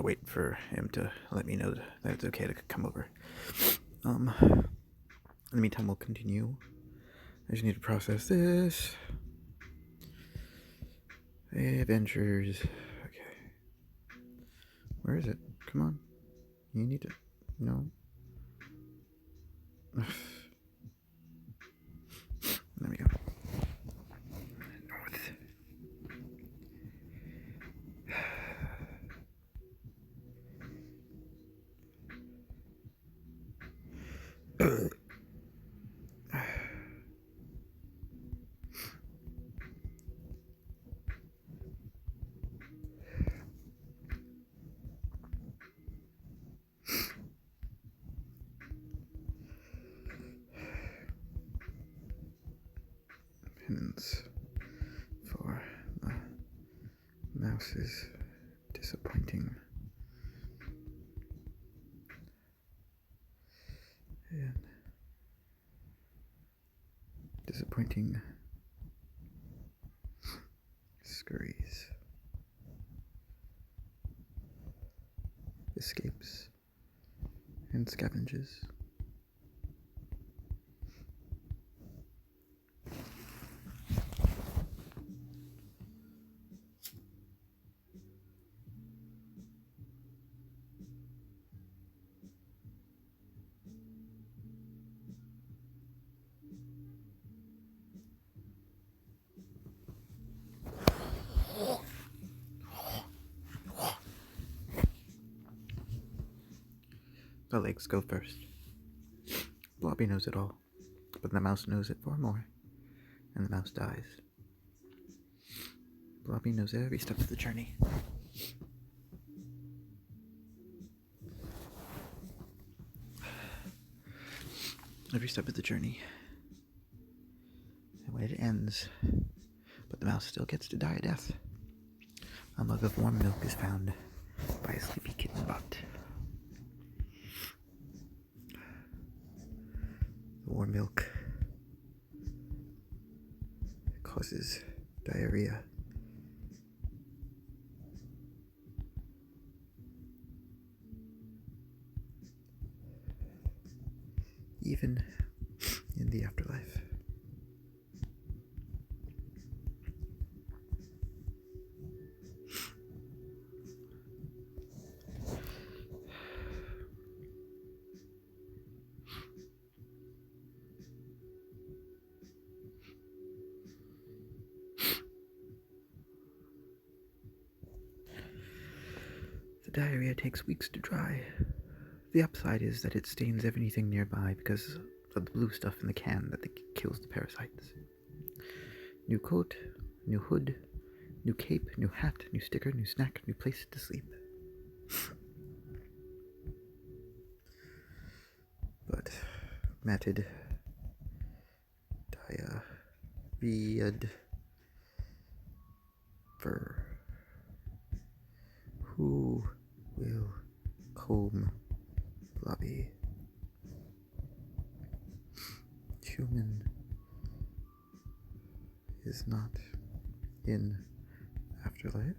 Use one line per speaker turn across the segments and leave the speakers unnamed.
wait for him to let me know that it's okay to come over. In the meantime, we'll continue. I just need to process this. Adventures. Okay. Where is it? Come on. You need to... No. There we go. North. Penance for the mouse's disappointing and disappointing scurries, escapes, and scavenges. The legs go first. Blobby knows it all, but the mouse knows it far more, and the mouse dies. Blobby knows every step of the journey. Every step of the journey. And when it ends, but the mouse still gets to die a death, a mug of warm milk is found by a sleepy kitten butt. The warm milk causes diarrhea. Even in the afterlife. The diarrhea takes weeks to dry. The upside is that it stains everything nearby because of the blue stuff in the can that kills the parasites. New coat, new hood, new cape, new hat, new sticker, new snack, new place to sleep. But matted, diarrheaed fur. Who will comb Blobby? Human is not in afterlife.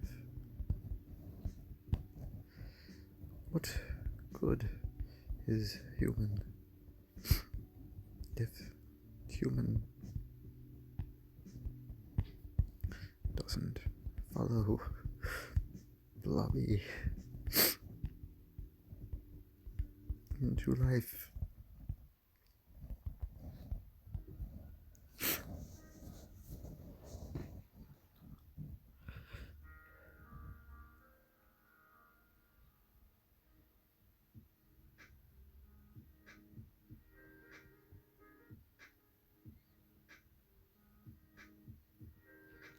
What good is human if human doesn't follow Blobby into life?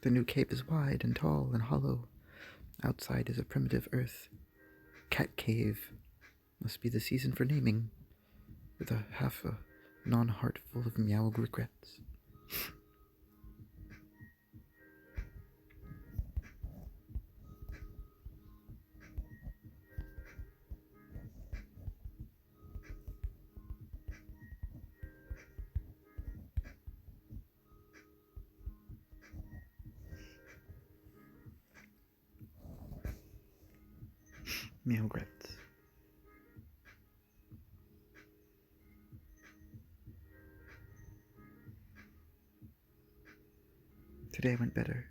The new cape is wide and tall and hollow. Outside is a primitive earth. Cat cave must be the season for naming, with a half a non-heart full of meowed regrets. Meow regrets. Today went better.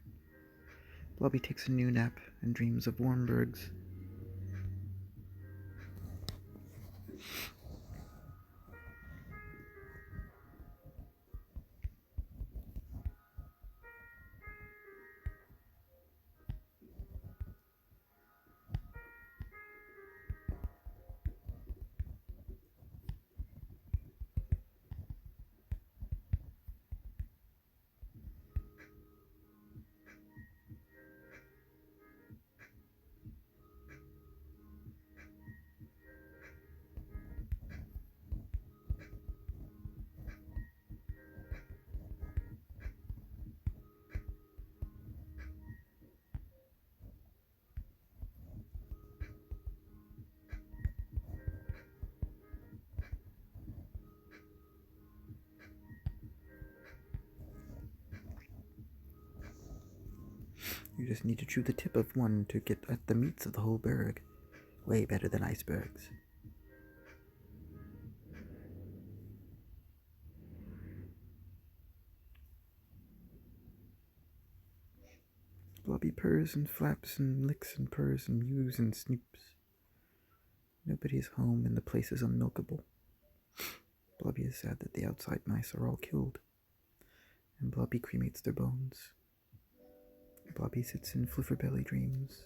Blobby takes a new nap and dreams of warm bergs. You just need to chew the tip of one to get at the meats of the whole berg. Way better than icebergs. Blobby purrs and flaps and licks and purrs and mews and snoops. Nobody is home and the place is unmilkable. Blobby is sad that the outside mice are all killed, and Blobby cremates their bones. Blobby sits in flufferbelly dreams.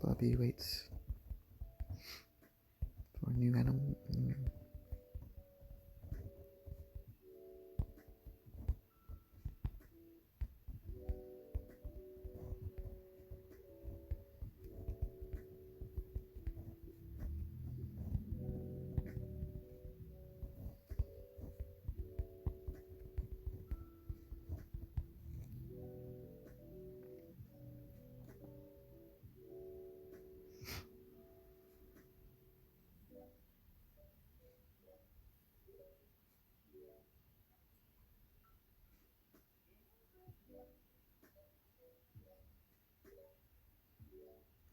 Blobby waits for a new animal.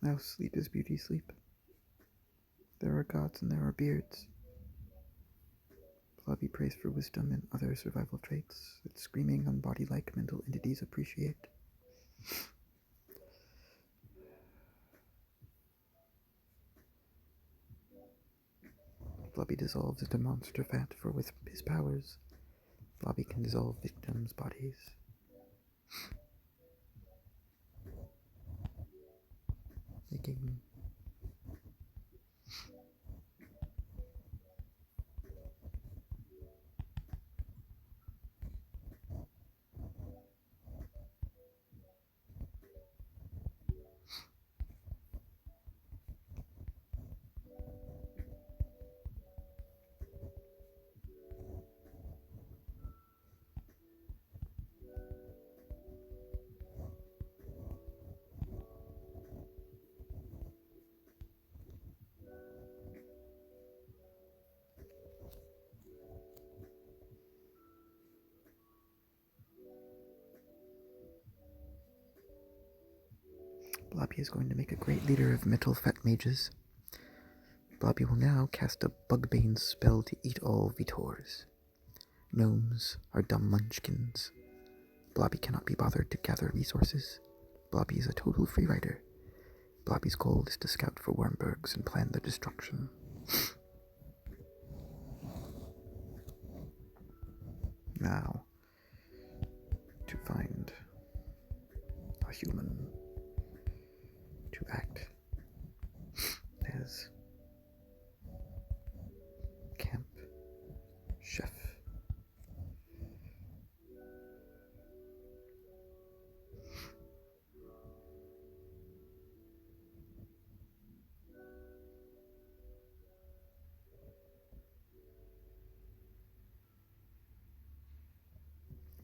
Mouse sleep is beauty sleep. There are gods and there are beards. Blobby prays for wisdom and other survival traits that screaming unbody-like mental entities appreciate. Blobby dissolves into monster fat, for with his powers, Blobby can dissolve victims' bodies. Making Blobby is going to make a great leader of metal fat mages. Blobby will now cast a Bugbane spell to eat all Vitors. Gnomes are dumb munchkins. Blobby cannot be bothered to gather resources. Blobby is a total freerider. Blobby's goal is to scout for wormbergs and plan their destruction. Now, to find a human to act as camp chef.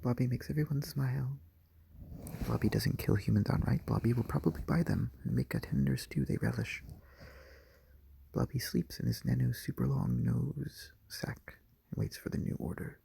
Blobby makes everyone smile. If Blobby doesn't kill humans outright, Blobby will probably buy them and make a tender stew they relish. Blobby sleeps in his nano super long nose sack and waits for the new order.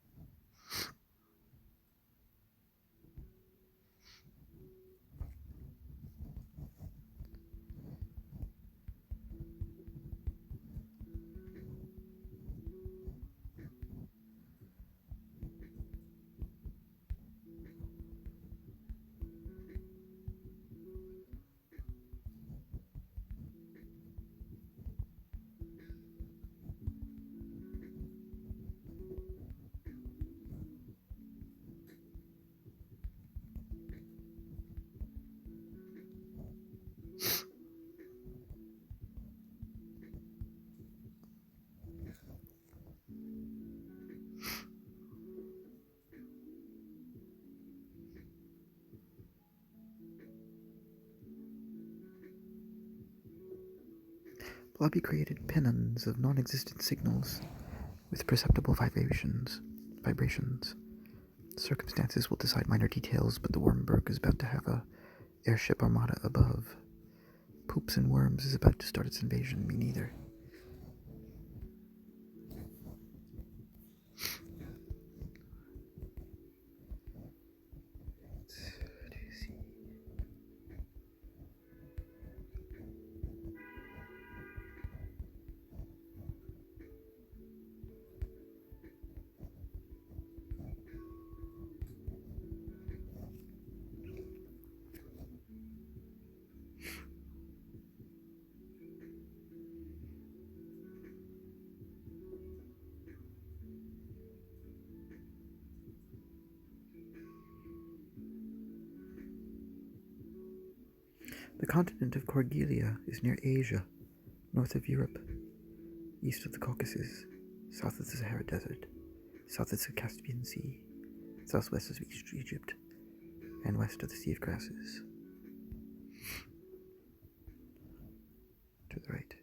Blobby created pennons of non-existent signals with perceptible vibrations. Circumstances will decide minor details, but the Wormberg is about to have a airship armada above. Poops and Worms is about to start its invasion, me neither. The continent of Corgelia is near Asia, north of Europe, east of the Caucasus, south of the Sahara Desert, south of the Caspian Sea, southwest of East Egypt, and west of the Sea of Grasses. To the right.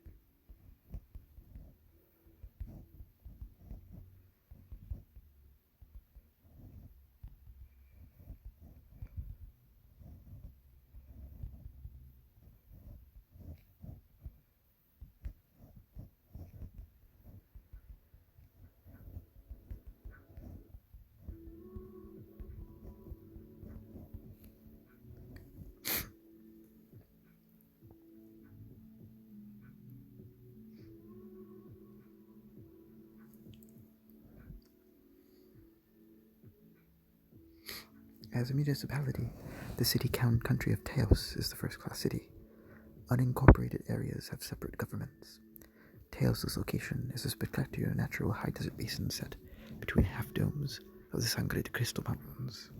As a municipality, the city-country of Teos is the first-class city. Unincorporated areas have separate governments. Teos' location is a spectacular natural high-desert basin set between half-domes of the Sangre de Cristo Mountains.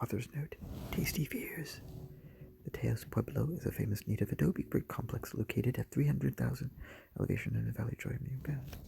Author's note, Tasty Fears. The Teos Pueblo is a famous native adobe brick complex located at 300,000 elevation in the valley joining the Uganda.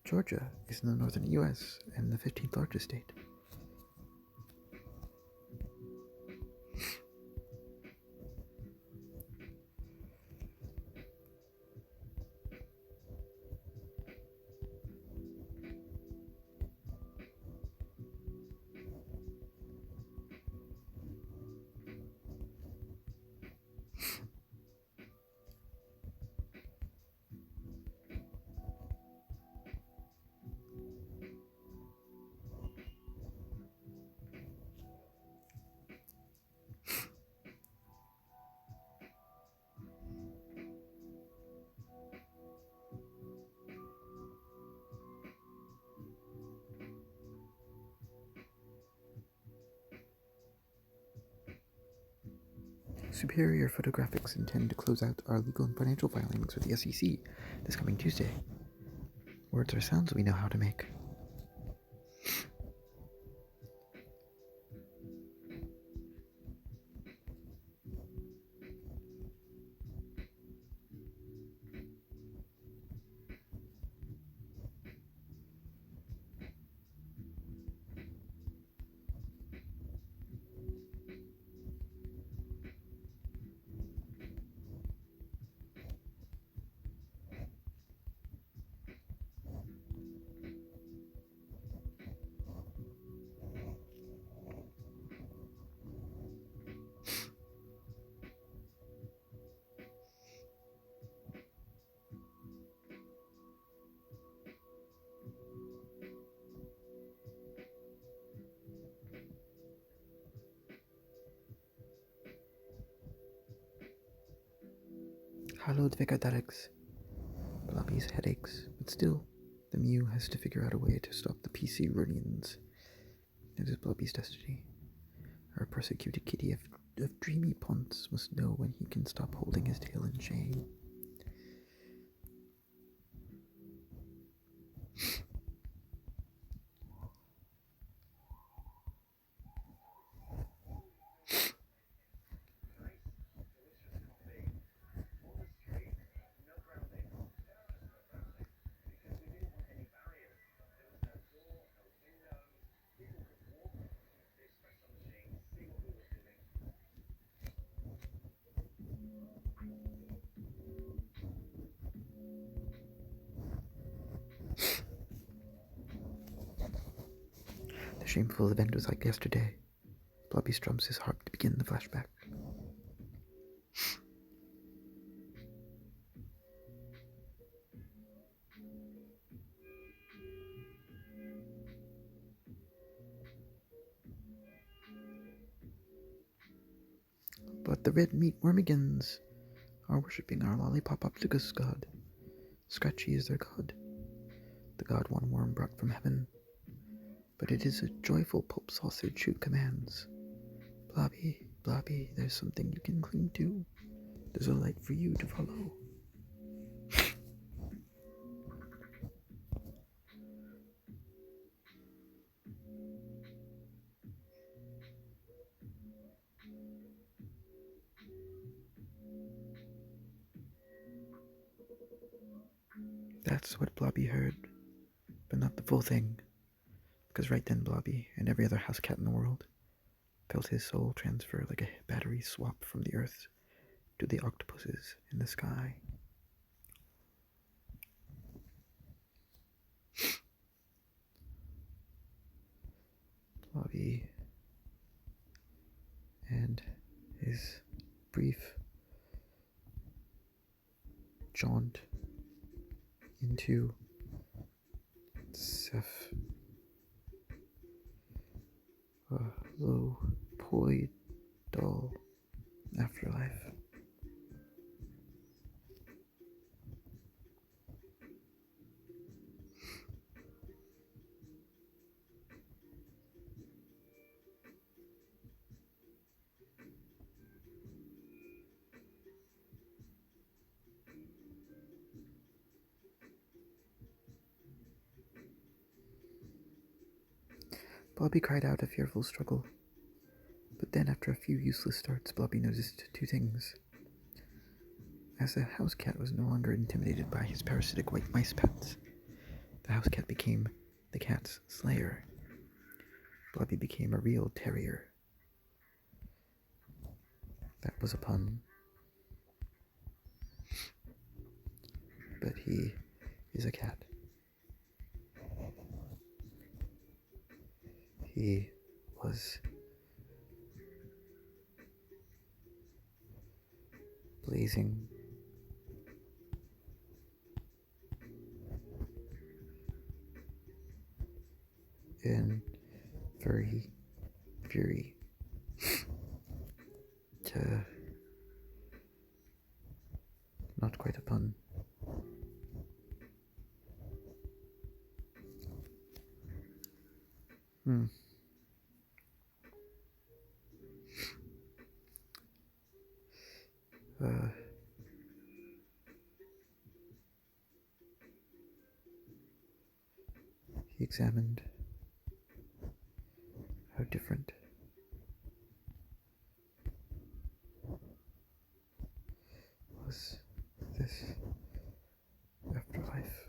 Georgia is in the northern U.S. and the 15th largest state. Superior Photographics intend to close out our legal and financial filings with the SEC this coming Tuesday. Words are sounds we know how to make. Hallowed Vekadarax. Blobby's headaches, but still, the Mew has to figure out a way to stop the PC Runians. It is Blobby's destiny. Our persecuted kitty of dreamy ponce must know when he can stop holding his tail in shame. The shameful event was like yesterday. Blobby strums his harp to begin the flashback. But the red meat wormigans are worshipping our lollipop opticus god. Scratchy is their god, the god one worm brought from heaven. But it is a joyful pulp sausage who commands. Blobby, Blobby, there's something you can cling to. There's a light for you to follow. That's what Blobby heard, but not the full thing, because right then Blobby, and every other house cat in the world, felt his soul transfer like a battery swap from the earth to the octopuses in the sky. Blobby and his brief jaunt into cephalopoidal afterlife. Blobby cried out a fearful struggle. But then, after a few useless starts, Blobby noticed two things. As the house cat was no longer intimidated by his parasitic white mice pets, the house cat became the cat's slayer. Blobby became a real terrier. That was a pun. But he is a cat. He was blazing in furry fury to not quite a pun. He examined how different was this afterlife.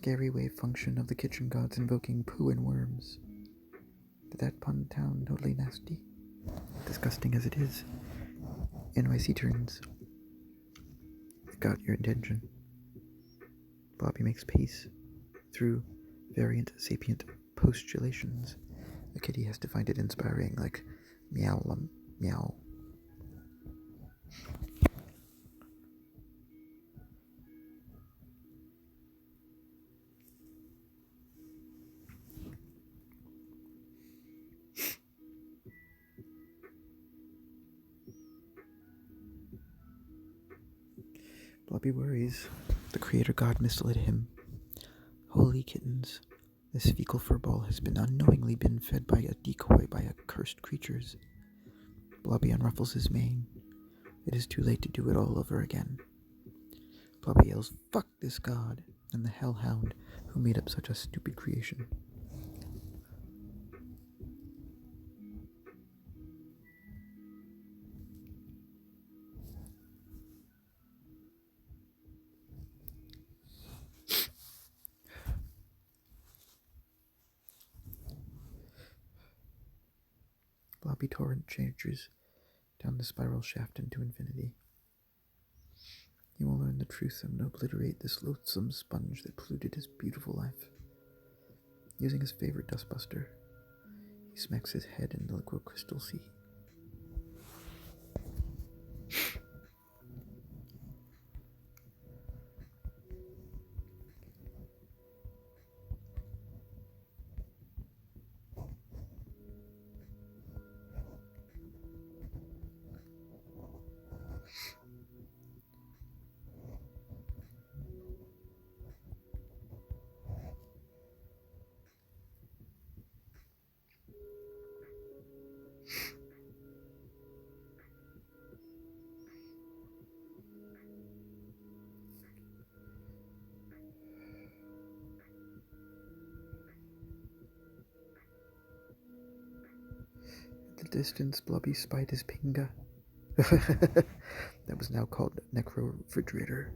scary wave function of the kitchen gods invoking poo and worms. Did that pun sound totally nasty? Disgusting as it is. NYC turns. It got your attention. Blobby makes peace through variant sapient postulations. The kitty has to find it inspiring, like meow meow. Blobby worries. The creator god misled him. Holy kittens. This fecal furball has been unknowingly been fed by a decoy by accursed creatures. Blobby unruffles his mane. It is too late to do it all over again. Blobby yells, "Fuck this god," and the hellhound who made up such a stupid creation. Blobby torrent changes down the spiral shaft into infinity. He will learn the truth and obliterate this loathsome sponge that polluted his beautiful life. Using his favorite dustbuster, he smacks his head in the liquid crystal sea. In the distance, Blobby spied his pinga. That was now called necro-refrigerator.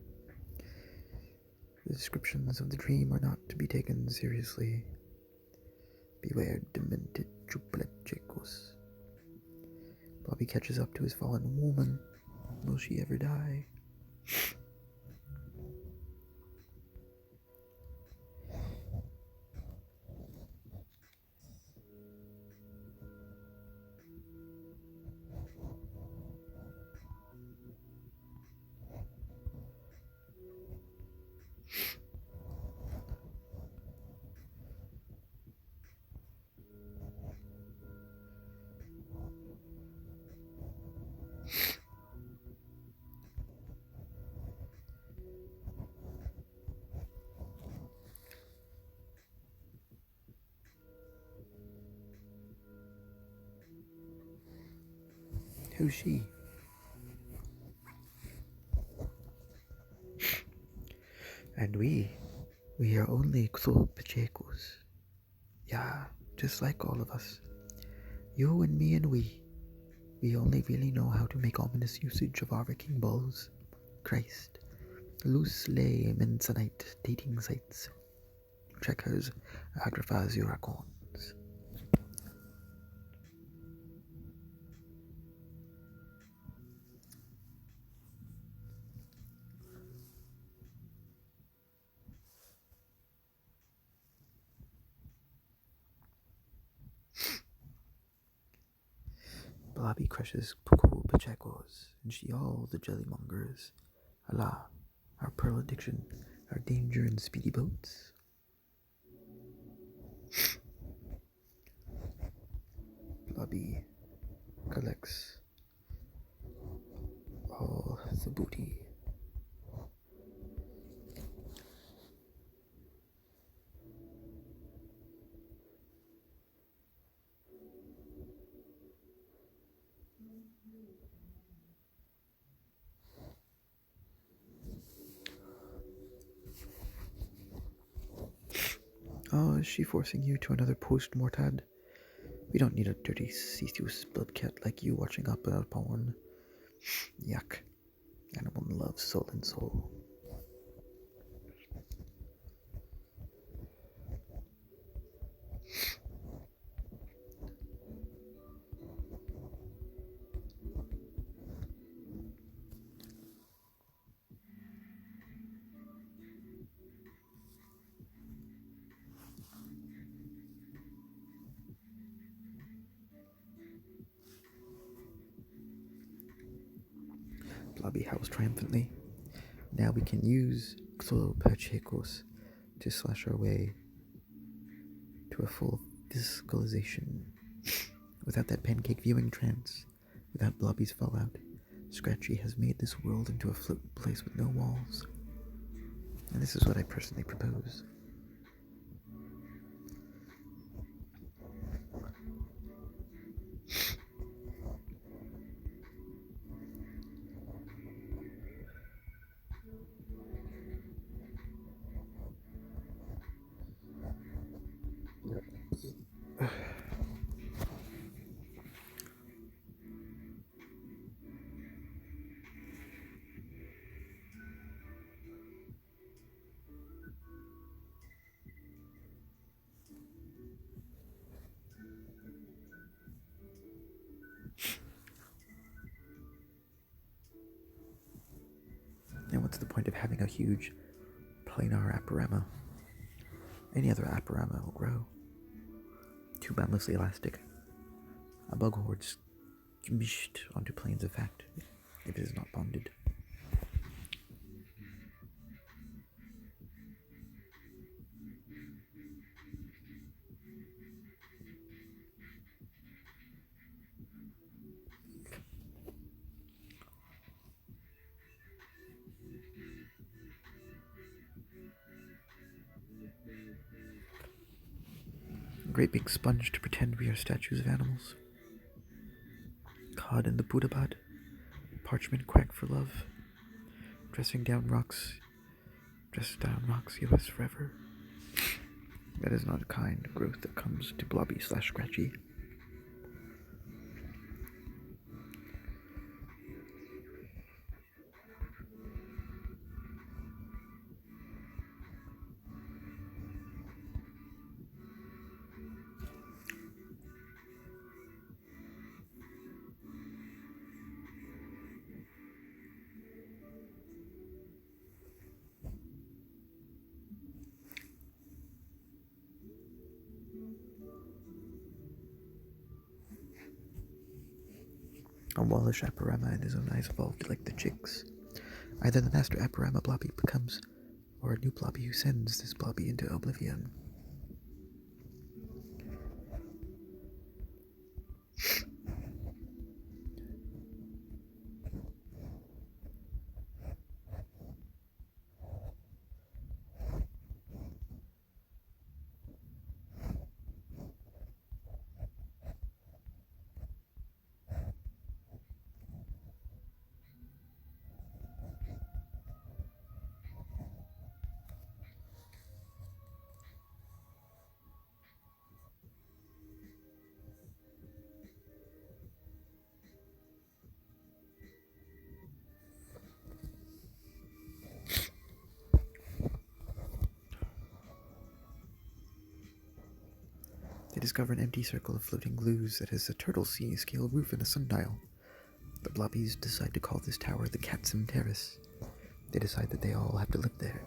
The descriptions of the dream are not to be taken seriously. Beware demented chuplechecos. Blobby catches up to his fallen woman. Will she ever die? Who's she? And we are only Pachecos. Yeah, just like all of us. You and me and we only really know how to make ominous usage of our wrecking balls. Christ. Loose lay mensanite dating sites. Checkers, agraphas, uracons. Blobby crushes Puku Pachecos, and she all the jellymongers. Allah, our pearl addiction, our danger and speedy boats. Blobby collects all the booty. Oh, is she forcing you to another post-mortad? We don't need a dirty Cetus bloodcat like you watching up our porn. Yuck. Animal loves soul and soul. Blobby howls triumphantly. Now we can use Xolopachecos to slash our way to a full physicalization. Without that pancake viewing trance, without Blobby's fallout, Scratchy has made this world into a floating place with no walls. And this is what I personally propose. And what's the point of having a huge planar aporama? Any other aporama will grow. Too boundlessly elastic. A bug horde squished onto planes of fact if it is not bonded. A great big sponge to pretend we are statues of animals. Cod in the Buddha bud. Parchment quack for love. Dressing down rocks. Dress down rocks, US forever. That is not a kind of growth that comes to Blobby/Scratchy. A wallish aporama in his own eyes evolved like the chicks. Either the master aporama Blobby becomes, or a new Blobby who sends this Blobby into oblivion. They discover an empty circle of floating glues that has a turtle sea scale roof and a sundial. The Blobbies decide to call this tower the Catsim Terrace. They decide that they all have to live there.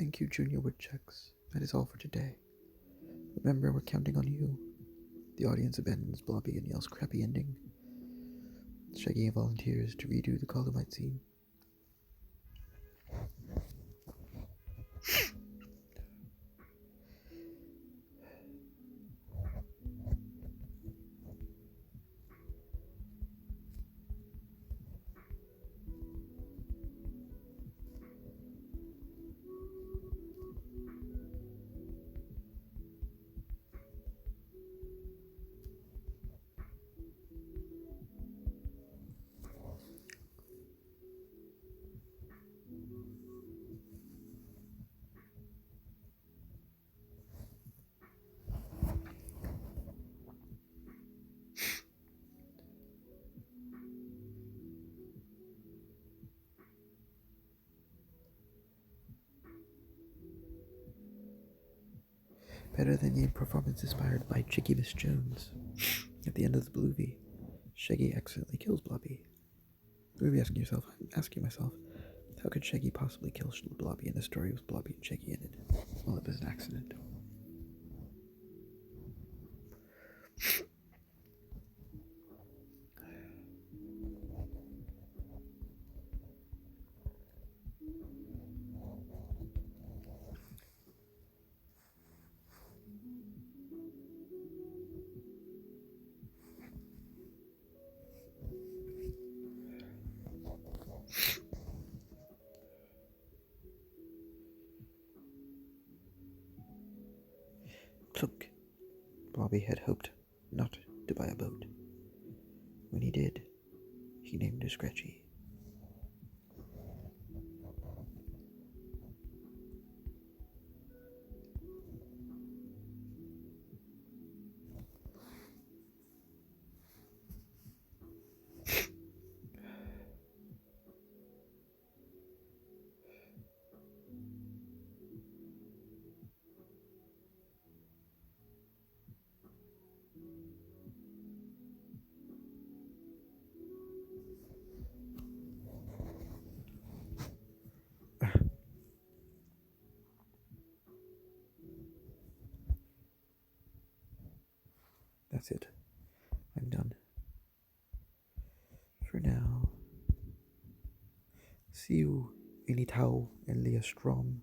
Thank you, Junior Woodchucks. That is all for today. Remember, we're counting on you. The audience abandons Blobby and yells crappy ending. Shaggy volunteers to redo the Columite scene. Better than the performance inspired by Chicky Miss Jones. At the end of the Blobby, Shaggy accidentally kills Blobby. You may be asking yourself, I'm asking myself, how could Shaggy possibly kill Blobby in the story with Blobby and Shaggy in it? Well, it was an accident. Plunk. Blobby had hoped not to buy a boat. When he did, he named her Scratchy. That's it. I'm done. For now. See you, Initao and Leah Strom.